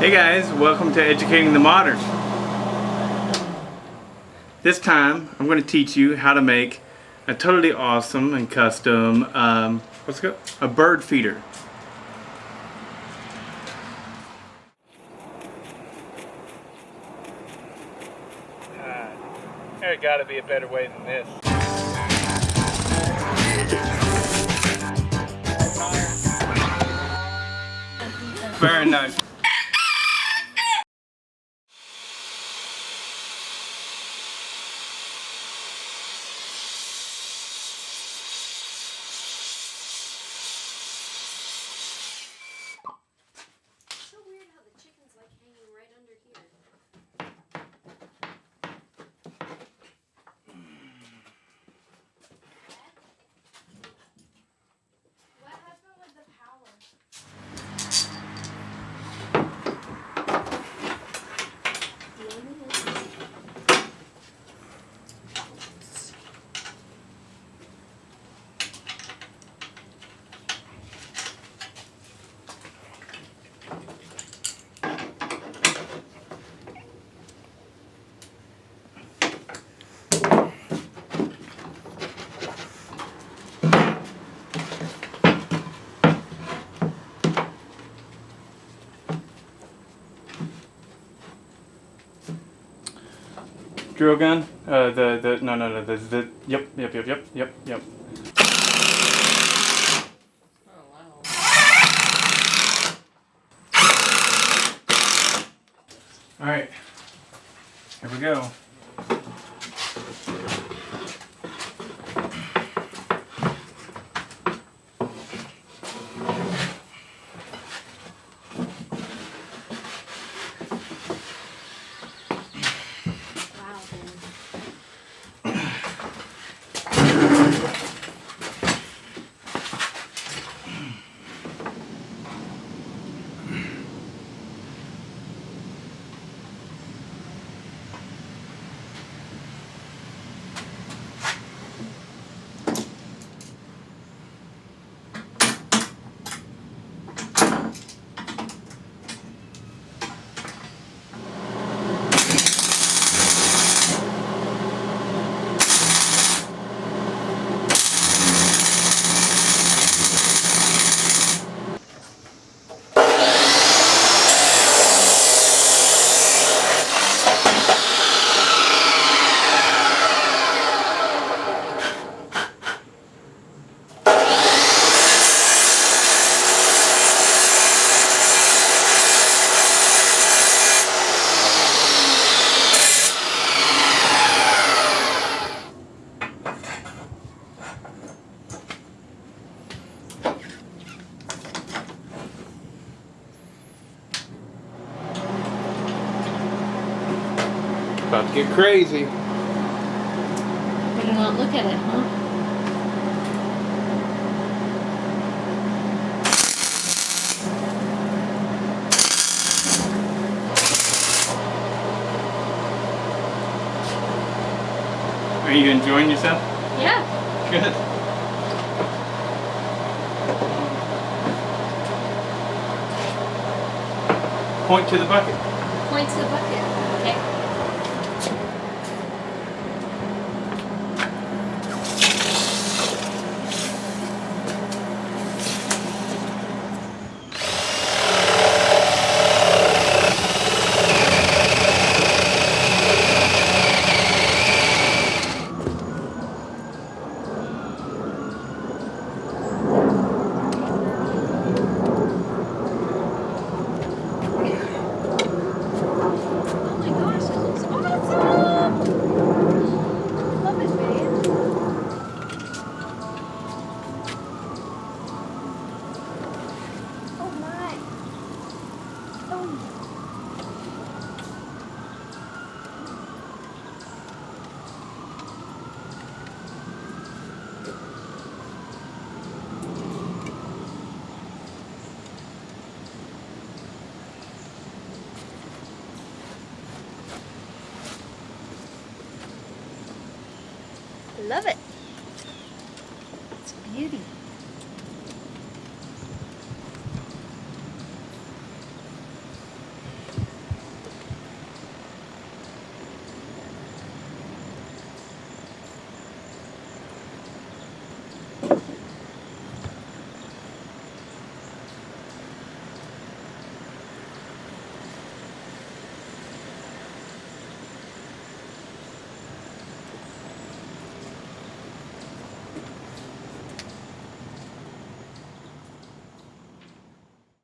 Hey guys, welcome to Educating the Modern. This time I'm going to teach you how to make a totally awesome and custom a bird feeder. There got to be a better way than this. Very nice. So weird how the chicken's like hanging right under here. What happened with the power? Drill gun? Yep. Oh wow. Alright, here we go. Wow, man. About to get crazy. Better not look at it, huh? Are you enjoying yourself? Yeah. Good. Point to the bucket. Point to the bucket. Okay. Oh my gosh, it looks awesome! Love it, babe. Oh my. Oh. Love it. It's a beauty.